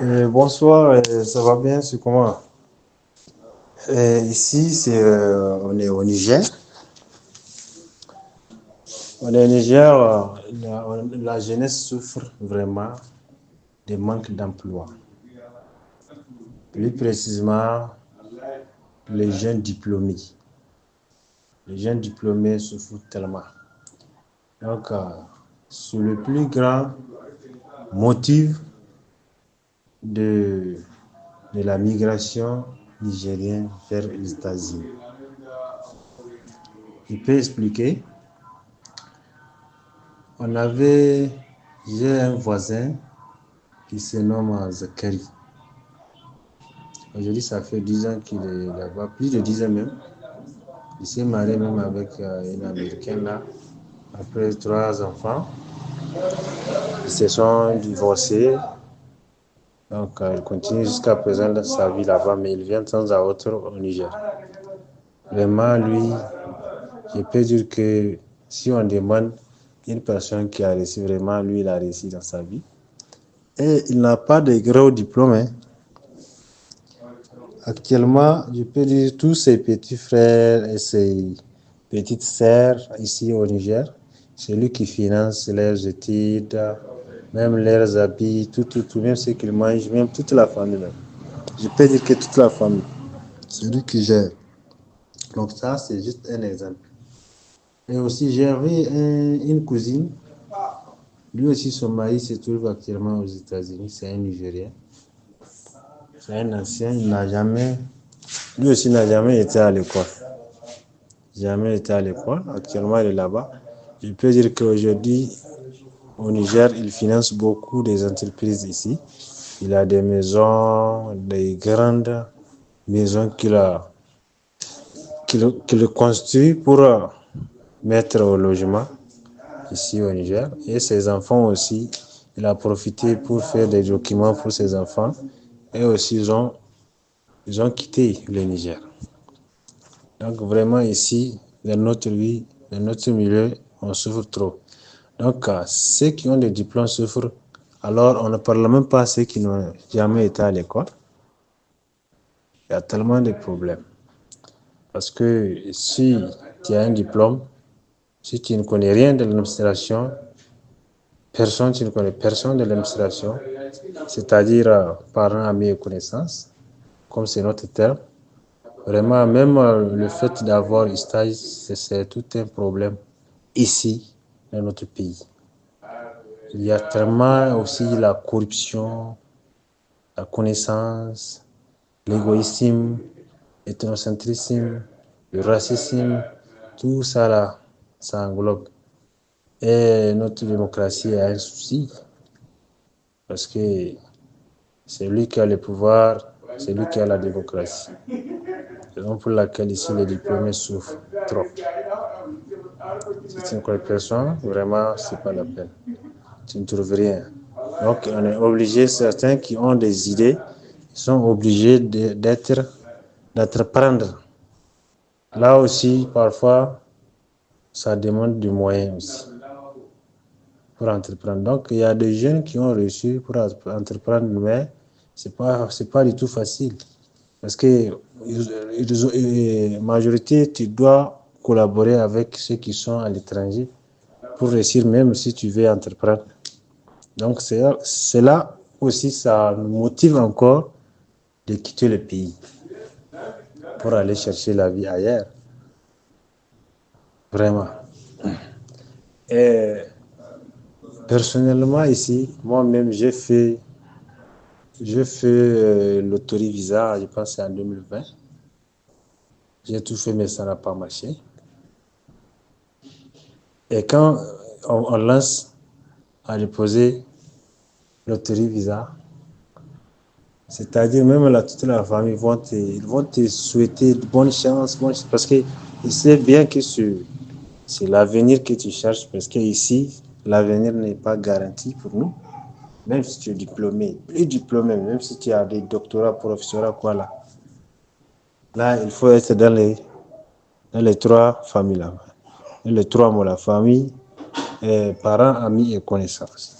Bonsoir, ça va bien, c'est comment? Ici, on est au Niger. On est au Niger, la jeunesse souffre vraiment des manques d'emploi. Plus précisément, les jeunes diplômés. Les jeunes diplômés souffrent tellement. Donc, c'est le plus grand motif de, de la migration nigérienne vers les États-Unis. Je peux expliquer. On avait, j'ai un voisin qui se nomme Zakari. Aujourd'hui, ça fait 10 ans qu'il est là-bas, plus de 10 ans même. Il s'est marié même avec une Américaine là, après 3 enfants. Ils se sont divorcés. Donc, il continue jusqu'à présent dans sa vie là-bas, mais il vient de temps à autre au Niger. Vraiment, lui, je peux dire que si on demande une personne qui a réussi, vraiment, lui, il a réussi dans sa vie. Et il n'a pas de gros diplôme, hein. Actuellement, je peux dire tous ses petits frères et ses petites sœurs ici au Niger, c'est lui qui finance leurs études, même leurs habits, tout, même ce qu'ils mangent, même toute la famille. Même. Je peux dire que toute la famille, c'est lui qui gère. Donc ça, c'est juste un exemple. Et aussi, j'avais une cousine, lui aussi, son mari se trouve actuellement aux États-Unis, c'est un Nigérien. C'est un ancien, lui aussi n'a jamais été à l'école. Jamais été à l'école. Actuellement, il est là-bas. Je peux dire qu'aujourd'hui, au Niger, il finance beaucoup des entreprises ici. Il a des maisons, des grandes maisons qu'il construit pour mettre au logement ici au Niger. Et ses enfants aussi, il a profité pour faire des documents pour ses enfants. Et aussi, ils ont quitté le Niger. Donc vraiment ici, dans notre vie, dans notre milieu, on souffre trop. Donc ceux qui ont des diplômes souffrent. Alors on ne parle même pas à ceux qui n'ont jamais été à l'école. Il y a tellement de problèmes. Parce que si tu as un diplôme, si tu ne connais rien de l'administration, tu ne connais personne de l'administration, c'est-à-dire parents, amis et connaissances, comme c'est notre terme, vraiment, même le fait d'avoir un stage, c'est tout un problème ici, dans notre pays. Il y a tellement aussi la corruption, la connaissance, l'égoïsme, l'ethnocentrisme, le racisme, tout ça là, ça englobe. Et notre démocratie a un souci, parce que c'est lui qui a le pouvoir, c'est lui qui a la démocratie. Raison pour laquelle ici les diplômés souffrent trop. Si tu ne connais personne, vraiment, c'est pas la peine. Tu ne trouves rien. Donc, on est obligé, certains qui ont des idées, ils sont obligés d'entreprendre. Là aussi, parfois, ça demande du moyen aussi pour entreprendre. Donc, il y a des jeunes qui ont réussi pour entreprendre, mais c'est pas du tout facile. Parce que la majorité, tu dois collaborer avec ceux qui sont à l'étranger pour réussir, même si tu veux entreprendre. Donc, c'est là aussi, ça nous motive encore de quitter le pays pour aller chercher la vie ailleurs. Vraiment. Et personnellement, ici, moi-même, j'ai fait l'autorivisa, je pense, en 2020. J'ai tout fait, mais ça n'a pas marché. Et quand on lance à déposer l'autorivisa, c'est-à-dire même là, toute la famille ils vont te souhaiter de bonne chance, parce qu'ils savent bien que c'est l'avenir que tu cherches, parce qu'ici, l'avenir n'est pas garanti pour nous. Même si tu es diplômé, plus diplômé, même si tu as des doctorats, professorats, quoi là. Là, il faut être dans les trois familles là. Dans les trois mots, la famille, parents, amis et connaissances.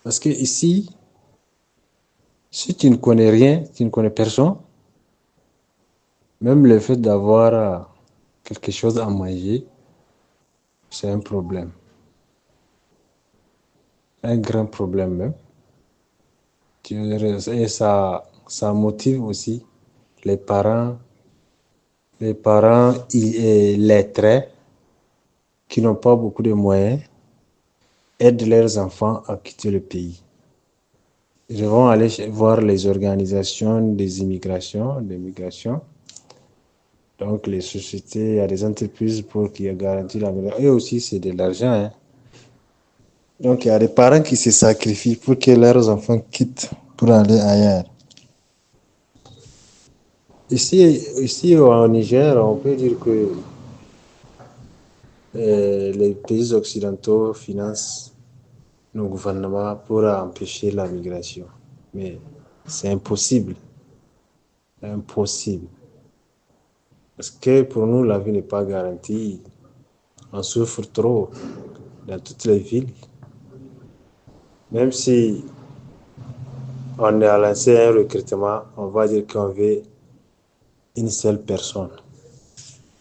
Parce que ici, Si tu ne connais rien, tu ne connais personne, même le fait d'avoir quelque chose à manger, c'est un problème. Un grand problème même. Et ça motive aussi les parents, lettrés qui n'ont pas beaucoup de moyens, aident leurs enfants à quitter le pays. Ils vont aller voir les organisations des migrations. Donc, les sociétés, il y a des entreprises pour qui garantissent la migration. Et aussi, c'est de l'argent. Hein. Donc, il y a des parents qui se sacrifient pour que leurs enfants quittent pour aller ailleurs. Ici au Niger, on peut dire que les pays occidentaux financent nos gouvernements pour empêcher la migration. Mais c'est impossible. Impossible. Parce que pour nous, la vie n'est pas garantie. On souffre trop dans toutes les villes. Même si on a lancé un recrutement, on va dire qu'on veut une seule personne.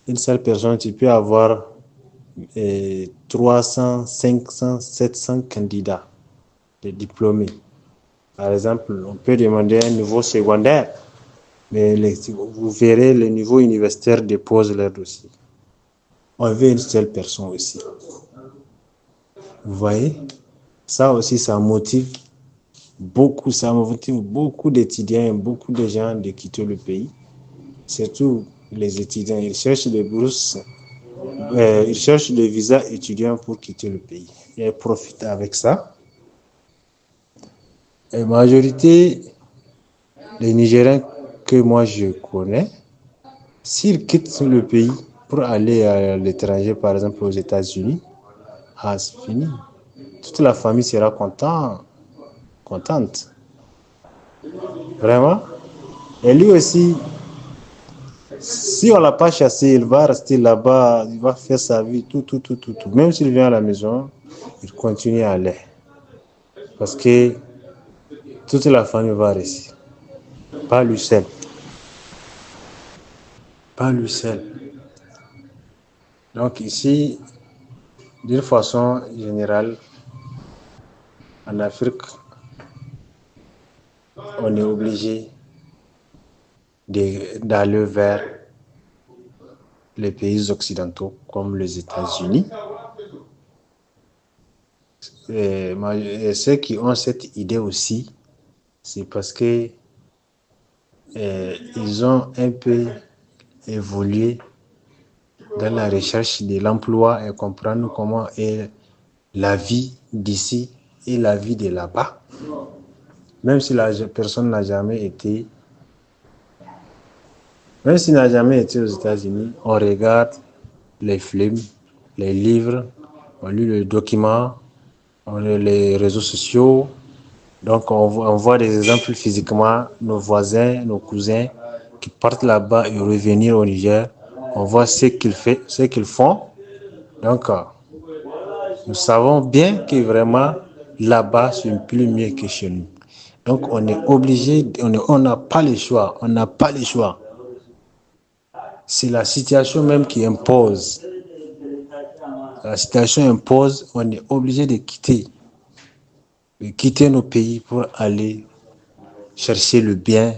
Une seule personne, tu peux avoir 300, 500, 700 candidats, des diplômés. Par exemple, on peut demander un niveau secondaire, mais vous verrez, le niveau universitaire dépose leur dossier. On veut une seule personne aussi. Vous voyez? Ça aussi, ça motive beaucoup d'étudiants, beaucoup de gens de quitter le pays. Surtout les étudiants, ils cherchent des bourses, ils cherchent des visas étudiants pour quitter le pays. Et ils profitent avec ça. La majorité des Nigériens que moi je connais, s'ils quittent le pays pour aller à l'étranger, par exemple aux États-Unis, c'est fini. Toute la famille sera contente. Vraiment. Et lui aussi, si on ne l'a pas chassé, il va rester là-bas, il va faire sa vie, tout. Même s'il vient à la maison, il continue à aller. Parce que toute la famille va rester. Pas lui seul. Pas lui seul. Donc ici, d'une façon générale, en Afrique, on est obligé d'aller vers les pays occidentaux comme les États-Unis. Et ceux qui ont cette idée aussi, c'est parce que ils ont un peu évolué dans la recherche de l'emploi et comprendre comment est la vie d'ici et la vie de là-bas. Même si la personne n'a jamais été, même s'il n'a jamais été aux États-Unis, on regarde les films, les livres, on lit les documents, on lit les réseaux sociaux. Donc on voit des exemples physiquement, nos voisins, nos cousins qui partent là-bas et revenir au Niger. On voit ce qu'ils font. Donc nous savons bien que vraiment là-bas c'est plus mieux que chez nous. Donc on est obligé, on n'a pas le choix, C'est la situation même qui impose. La situation impose, on est obligé de quitter nos pays pour aller chercher le bien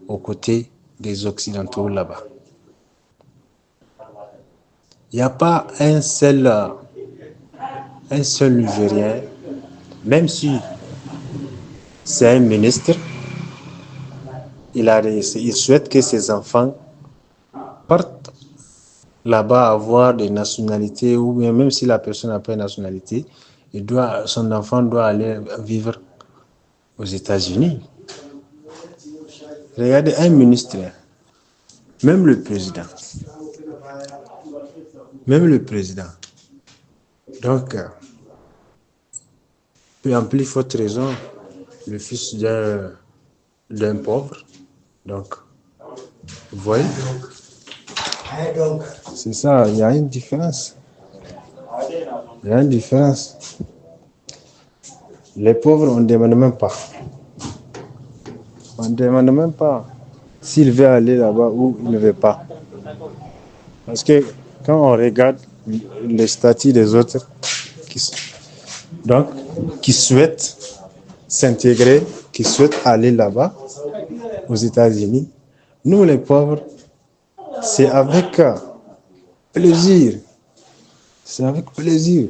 aux côtés des Occidentaux là-bas. Il n'y a pas un seul Nigérien, même si c'est un ministre, il souhaite que ses enfants partent là-bas avoir des nationalités, ou bien même si la personne n'a pas une nationalité, son enfant doit aller vivre aux États-Unis. Regardez, un ministre, même le président. Donc, peu en plus forte raison, le fils d'un pauvre. Donc, vous voyez? C'est ça, il y a une différence. Les pauvres, on ne demande même pas. On ne demande même pas s'il veut aller là-bas ou il ne veut pas. Parce que quand on regarde le statut des autres qui, donc, qui souhaitent s'intégrer, qui souhaitent aller là-bas, aux États-Unis, nous les pauvres, c'est avec plaisir. C'est avec plaisir.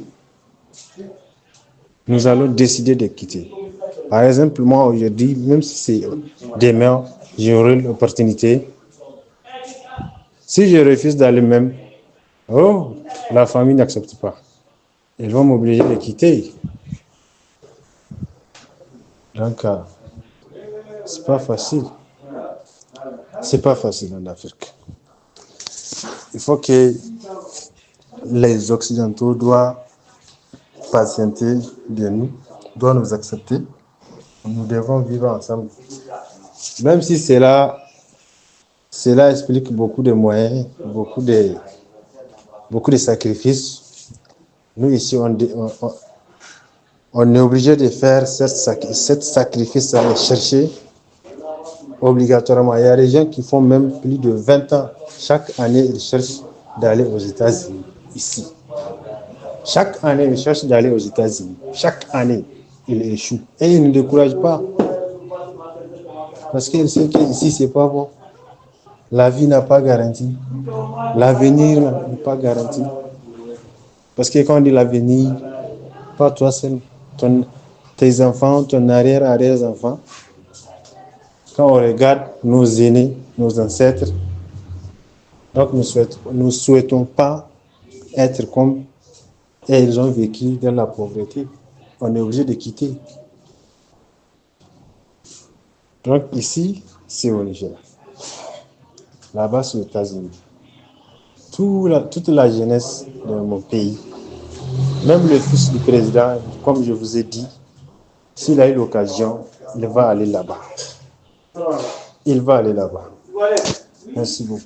Nous allons décider de quitter. Par exemple, moi aujourd'hui, même si c'est demain, j'aurai l'opportunité. Si je refuse d'aller même, oh, la famille n'accepte pas. Ils vont m'obliger de quitter. Donc, c'est pas facile. C'est pas facile en Afrique. Il faut que les Occidentaux doivent patienter de nous, doivent nous accepter. Nous devons vivre ensemble. Même si cela explique beaucoup de moyens, beaucoup de sacrifices. Nous ici, on est obligé de faire cette sacrifice à aller chercher obligatoirement. Il y a des gens qui font même plus de 20 ans. Chaque année, ils cherchent d'aller aux États-Unis, ici. Chaque année, ils cherchent d'aller aux États-Unis. Chaque année, ils échouent. Et ils ne découragent pas. Parce qu'ils savent qu'ici, ce n'est pas bon. La vie n'a pas garantie. L'avenir n'est pas garanti. Parce que quand on dit l'avenir, pas toi seul, tes enfants, ton arrière-arrière-enfants. Quand on regarde nos aînés, nos ancêtres, donc nous souhaitons pas être comme ils ont vécu dans la pauvreté. On est obligé de quitter. Donc ici, c'est au Niger. Là-bas, c'est aux États-Unis. Toute la jeunesse de mon pays, même le fils du président, comme je vous ai dit, s'il a eu l'occasion, il va aller là-bas. Il va aller là-bas. Merci beaucoup.